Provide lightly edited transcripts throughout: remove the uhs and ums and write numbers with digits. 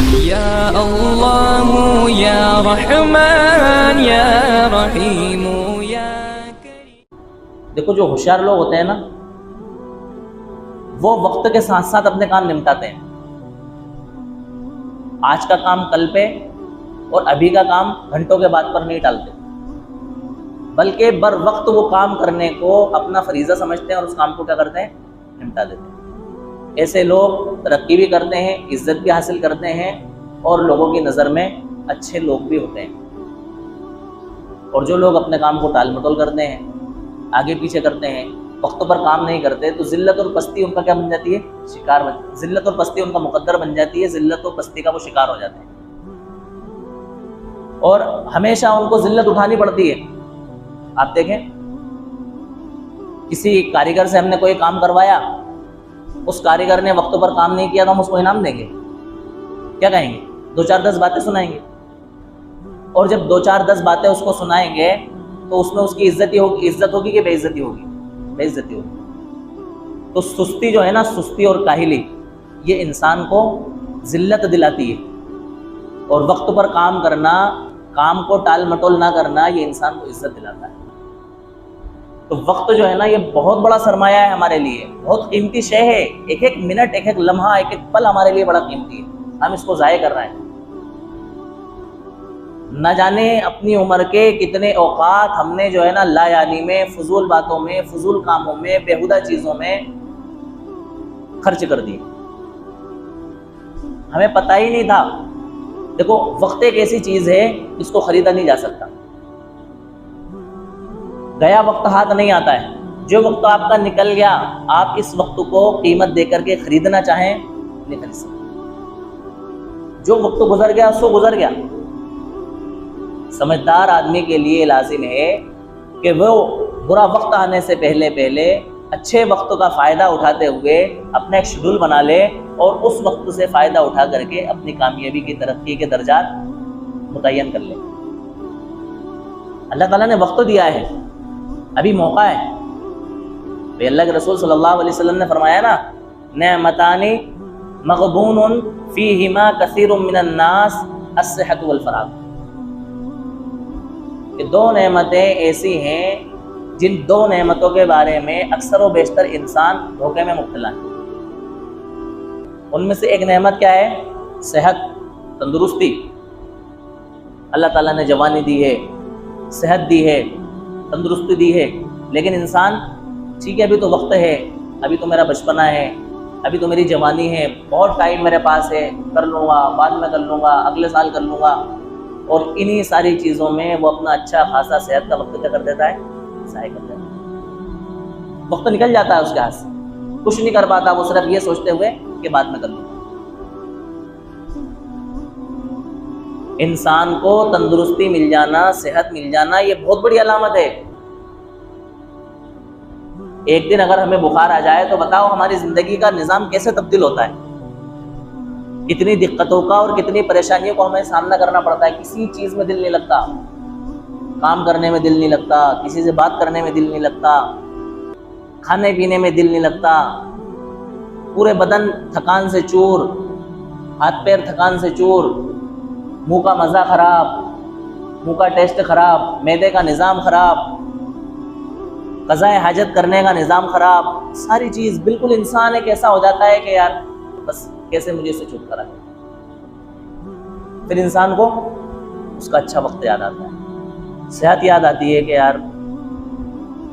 या अल्लाह या रहमान या रहीम या करीम। देखो, जो होशियार लोग होते हैं ना, वो वक्त के साथ साथ अपने काम निपटाते हैं। आज का काम कल पे और अभी का काम घंटों के बाद पर नहीं टालते, बल्कि बर वक्त वो काम करने को अपना फरीज़ा समझते हैं और उस काम को क्या करते हैं, निपटा देते हैं। ऐसे लोग तरक्की भी करते हैं, इज्जत भी हासिल करते हैं और लोगों की नज़र में अच्छे लोग भी होते हैं। और जो लोग अपने काम को टाल मटोल करते हैं, आगे पीछे करते हैं, वक्त पर काम नहीं करते, तो जिल्लत और पस्ती उनका क्या बन जाती है, शिकार बन, जिल्लत और पस्ती उनका मुकद्दर बन जाती है, जिल्लत और पस्ती का वो शिकार हो जाते हैं और हमेशा उनको जिल्लत उठानी पड़ती है। आप देखें, किसी कारीगर से हमने कोई काम करवाया, उस कारीगर ने वक्त पर काम नहीं किया तो हम उसको इनाम देंगे, क्या कहेंगे, 2-4-10 बातें सुनाएंगे। और जब 2-4-10 बातें उसको सुनाएंगे तो उसमें उसकी इज्जत होगी, इज्जत होगी कि बेइज्जती होगी, बेइज्जती होगी। तो सुस्ती जो है ना, सुस्ती और काहिली, ये इंसान को जिल्लत दिलाती है। और वक्त पर काम करना, काम को टाल मटोल ना करना, ये इंसान को इज्जत दिलाता है। तो वक्त जो है ना, ये बहुत बड़ा सरमाया है हमारे लिए, बहुत कीमती शय है। एक एक मिनट, एक एक लम्हा, एक एक पल हमारे लिए बड़ा कीमती है। हम इसको ज़ाया कर रहे हैं। न जाने अपनी उम्र के कितने औकात हमने जो है ना लायानी में, फजूल बातों में, फजूल कामों में, बेहुदा चीज़ों में खर्च कर दिए, हमें पता ही नहीं था। देखो, वक्त एक ऐसी चीज़ है, इसको खरीदा नहीं जा सकता। गया वक्त हाथ नहीं आता है। जो वक्त आपका निकल गया, आप इस वक्त को कीमत देकर के खरीदना चाहें, नहीं खरीद सकते। जो वक्त गुजर गया सो गुजर गया। समझदार आदमी के लिए लाजिम है कि वो बुरा वक्त आने से पहले पहले अच्छे वक्त का फ़ायदा उठाते हुए अपना एक शेड्यूल बना ले और उस वक्त से फ़ायदा उठा करके अपनी कामयाबी की, तरक्की के दर्जात मुतय्यन कर ले। अल्लाह ताला ने वक्त दिया है, अभी मौका है। भाई अल्लाह के रसूल सल्लल्लाहु अलैहि वसल्लम ने फरमाया ना, नेमतानी मग़बूनुन फ़ीहिमा कसीरुम मिनन नास अस्सिहतु वल फ़राग़। कि दो नेमतें ऐसी हैं जिन दो नेमतों के बारे में अक्सर व बेशतर इंसान धोखे में मुब्तला है। उनमें से एक नेमत क्या है, सेहत, तंदुरुस्ती। अल्लाह ताला ने जवानी दी है, सेहत दी है, तंदुरुस्ती दी है, लेकिन इंसान ठीक है, अभी तो वक्त है, अभी तो मेरा बचपना है, अभी तो मेरी जवानी है, बहुत टाइम मेरे पास है, कर लूँगा, बाद में कर लूँगा, अगले साल कर लूँगा। और इन्हीं सारी चीज़ों में वो अपना अच्छा खासा सेहत का वक्त क्या कर देता है, ज़ाया कर देता है। वक्त निकल जाता है उसके हाथ से, कुछ नहीं कर पाता, वो सिर्फ ये सोचते हुए कि बाद में कर लूँगा। इंसान को तंदुरुस्ती मिल जाना, सेहत मिल जाना, ये बहुत बड़ी अलामत है। एक दिन अगर हमें बुखार आ जाए तो बताओ हमारी ज़िंदगी का निज़ाम कैसे तब्दील होता है, कितनी दिक्कतों का और कितनी परेशानियों को हमें सामना करना पड़ता है। किसी चीज़ में दिल नहीं लगता, काम करने में दिल नहीं लगता, किसी से बात करने में दिल नहीं लगता, खाने पीने में दिल नहीं लगता, पूरे बदन थकान से चूर, हाथ पैर थकान से चूर, मुंह का मज़ा ख़राब, मुंह का टेस्ट ख़राब, मैदे का निज़ाम ख़राब, क़ज़ाए हाजत करने का निज़ाम ख़राब, सारी चीज़ बिल्कुल इंसान एक ऐसा हो जाता है कि यार बस कैसे मुझे इससे छुटकारा है। फिर इंसान को उसका अच्छा वक्त याद आता है, सेहत याद आती है कि यार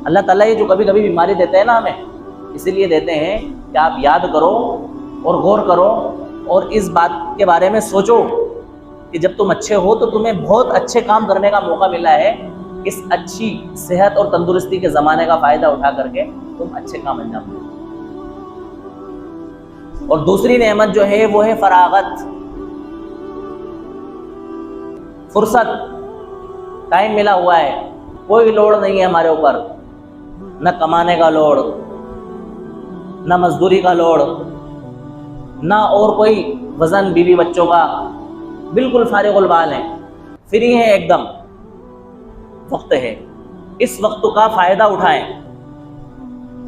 अल्लाह ताला ये जो कभी कभी बीमारी देते हैं ना हमें, इसीलिए देते हैं कि आप याद करो और गौर करो और इस बात के बारे में सोचो कि जब तुम अच्छे हो तो तुम्हें बहुत अच्छे काम करने का मौका मिला है। इस अच्छी सेहत और तंदुरुस्ती के ज़माने का फ़ायदा उठा करके तुम अच्छे काम अंजाम दो। और दूसरी नेमत जो है वो है फरागत, फुर्सत। टाइम मिला हुआ है, कोई लोड नहीं है हमारे ऊपर, न कमाने का लोड, न मजदूरी का लोड, ना और कोई वजन बीवी बच्चों का, बिल्कुल फारिगुल बाल हैं, फ्री है एकदम। वक्त है, इस वक्त का फ़ायदा उठाएं।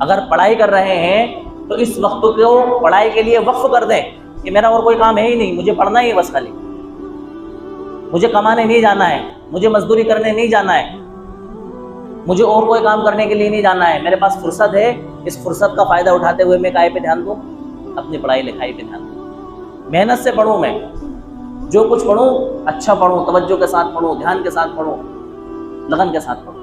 अगर पढ़ाई कर रहे हैं तो इस वक्त को पढ़ाई के लिए वक्फ कर दें। कि मेरा और कोई काम है ही नहीं, मुझे पढ़ना ही है बस खाली, मुझे कमाने नहीं जाना है, मुझे मजदूरी करने नहीं जाना है, मुझे और कोई काम करने के लिए नहीं जाना है, मेरे पास फुर्सत है, इस फुर्सत का फायदा उठाते हुए मैं काय पे ध्यान दूं? अपनी पढ़ाई लिखाई पे ध्यान दूं, मेहनत से पढ़ूं, मैं जो कुछ पढ़ूं अच्छा पढ़ूं, तवज्जो के साथ पढ़ूं, ध्यान के साथ पढ़ूं, लगन के साथ पढ़ूं।